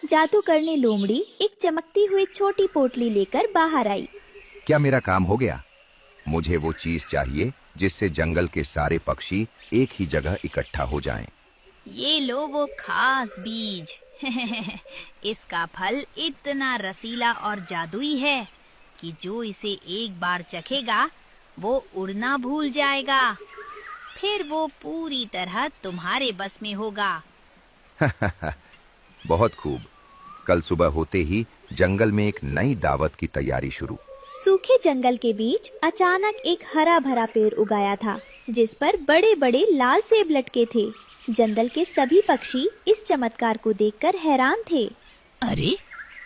जादूगरनी लोमड़ी एक चमकती हुई छोटी पोटली लेकर बाहर आई। क्या मेरा काम हो गया? मुझे वो चीज चाहिए जिससे जंगल के सारे पक्षी एक ही जगह इकट्ठा हो जाएं। ये लो वो खास बीज। इसका फल इतना रसीला और जादुई है कि जो इसे एक बार चखेगा वो उड़ना भूल जाएगा। फिर वो पूरी तरह तुम्हारे बस में होगा। बहुत खूब। कल सुबह होते ही जंगल में एक नई दावत की तैयारी शुरू। सूखे जंगल के बीच अचानक एक हरा भरा पेड़ उगाया था जिस पर बड़े बड़े लाल सेब लटके थे। जंगल के सभी पक्षी इस चमत्कार को देखकर हैरान थे। अरे,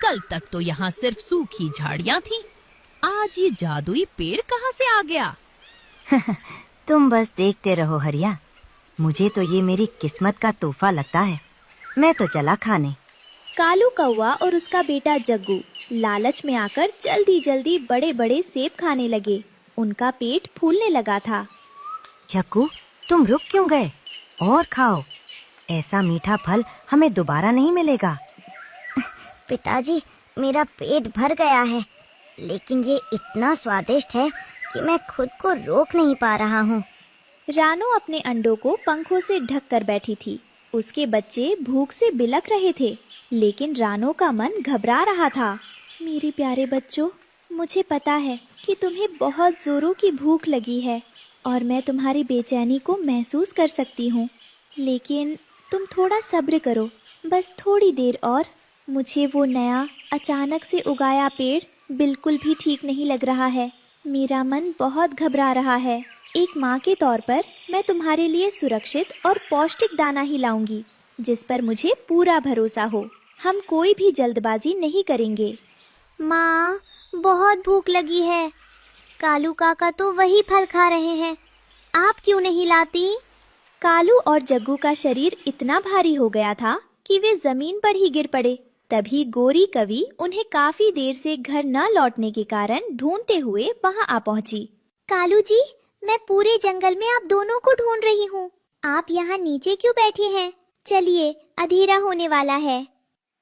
कल तक तो यहाँ सिर्फ सूखी झाड़ियाँ थीं। आज ये जादुई पेड़ कहाँ से आ गया? तुम बस देखते रहो हरिया। मुझे तो ये मेरी किस्मत का तोहफा लगता है। मैं तो चला खाने। कालू कौवा और उसका बेटा जग्गू लालच में आकर जल्दी जल्दी बड़े बड़े सेब खाने लगे। उनका पेट फूलने लगा था। जग्गू, तुम रुक क्यों गए? और खाओ। ऐसा मीठा फल हमें दोबारा नहीं मिलेगा। पिताजी, मेरा पेट भर गया है, लेकिन ये इतना स्वादिष्ट है कि मैं खुद को रोक नहीं पा रहा हूँ। रानो अपने अंडों को पंखों से ढक कर बैठी थी। उसके बच्चे भूख से बिलख रहे थे, लेकिन रानो का मन घबरा रहा था। मेरे प्यारे बच्चों, मुझे पता है कि तुम्हें बहुत जोरों की भूख लगी है और मैं तुम्हारी बेचैनी को महसूस कर सकती हूँ, लेकिन तुम थोड़ा सब्र करो, बस थोड़ी देर और। मुझे वो नया अचानक से उगाया पेड़ बिल्कुल भी ठीक नहीं लग रहा है। मेरा मन बहुत घबरा रहा है। एक माँ के तौर पर मैं तुम्हारे लिए सुरक्षित और पौष्टिक दाना ही लाऊंगी, जिस पर मुझे पूरा भरोसा हो। हम कोई भी जल्दबाजी नहीं करेंगे। माँ, बहुत भूख लगी है। कालू काका तो वही फल खा रहे हैं, आप क्यों नहीं लाती? कालू और जग्गू का शरीर इतना भारी हो गया था कि वे जमीन पर ही गिर पड़े। तभी गोरी कवि उन्हें काफी देर से घर न लौटने के कारण ढूंढते हुए वहां आ पहुंची। कालू जी, मैं पूरे जंगल में आप दोनों को ढूंढ रही हूँ। आप यहाँ नीचे क्यों बैठी हैं? चलिए, अंधेरा होने वाला है।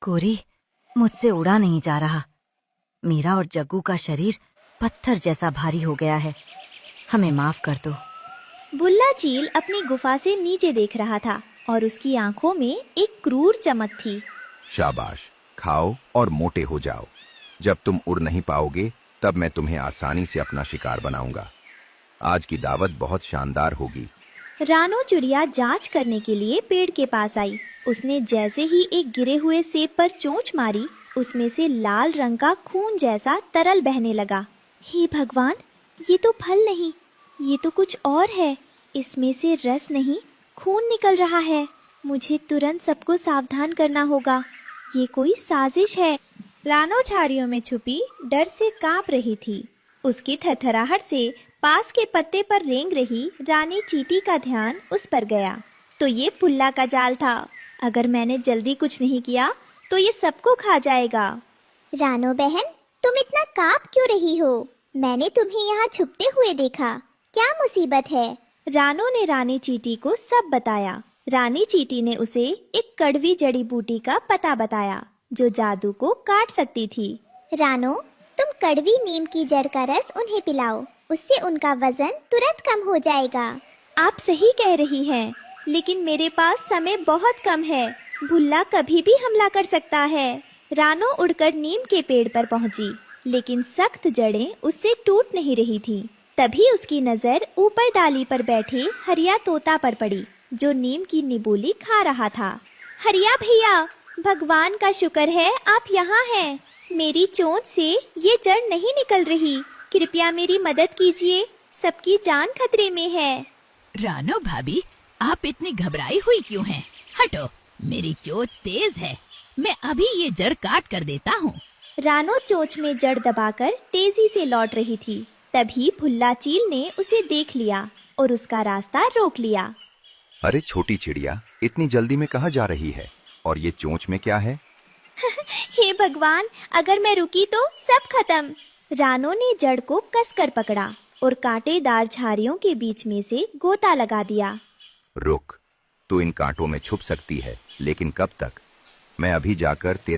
गोरी, मुझसे उड़ा नहीं जा रहा। मेरा और जग्गू का शरीर पत्थर जैसा भारी हो गया है। हमें माफ कर दो। बुल्ला चील अपनी गुफा से नीचे देख रहा था और उसकी आंखों में एक क्रूर चमक थी। शाबाश, खाओ और मोटे हो जाओ। जब तुम उड़ नहीं पाओगे तब मैं तुम्हें आसानी से अपना शिकार बनाऊंगा। आज की दावत बहुत शानदार होगी। रानो चिड़िया जांच करने के लिए पेड़ के पास आई। उसने जैसे ही एक गिरे हुए सेब पर चोंच मारी, उसमें से लाल रंग का खून जैसा तरल बहने लगा। हे भगवान, ये तो फल नहीं, ये तो कुछ और है। इसमें से रस नहीं, खून निकल रहा है। मुझे तुरंत सबको सावधान करना होगा। ये कोई साजिश है। रानो झाड़ियों में छुपी डर से कांप रही थी। उसकी थरथराहट से पास के पत्ते पर रेंग रही रानी चींटी का ध्यान उस पर गया। तो ये पुल्ला का जाल था। अगर मैंने जल्दी कुछ नहीं किया तो ये सबको खा जाएगा। रानो बहन, तुम इतना कांप क्यों रही हो? मैंने तुम्हें यहाँ छुपते हुए देखा। क्या मुसीबत है? रानो ने रानी चींटी को सब बताया। रानी चींटी ने उसे एक कड़वी जड़ी बूटी का पता बताया जो जादू को काट सकती थी। रानो, तुम कड़वी नीम की जड़ का रस उन्हें पिलाओ, उससे उनका वजन तुरंत कम हो जाएगा। आप सही कह रही हैं, लेकिन मेरे पास समय बहुत कम है। भुल्ला कभी भी हमला कर सकता है। रानो उड़कर नीम के पेड़ पर पहुंची, लेकिन सख्त जड़ें उससे टूट नहीं रही थी। तभी उसकी नजर ऊपर डाली पर बैठे हरिया तोता पर पड़ी, जो नीम की निबोली खा रहा था। हरिया भैया, भगवान का शुक्र है आप यहाँ हैं। मेरी चोंच से ये जड़ नहीं निकल रही। कृपया मेरी मदद कीजिए, सबकी जान खतरे में है। रानो भाभी, आप इतनी घबराई हुई क्यों हैं? हटो, मेरी चोंच तेज है। मैं अभी ये जड़ काट कर देता हूँ। रानो चोंच में जड़ दबाकर तेजी से लौट रही थी। तभी भुल्ला चील ने उसे देख लिया और उसका रास्ता रोक लिया। अरे छोटी चिड़िया, इतनी जल्दी में कहाँ जा रही है? और ये चोंच में क्या है? हे भगवान, अगर मैं रुकी तो सब खत्म। रानो ने जड़ को कसकर पकड़ा और कांटेदार झाड़ियों के बीच में से गोता लगा दिया। रुक, तू इन कांटों में छुप सकती है, लेकिन कब तक? मैं अभी जाकर तेरे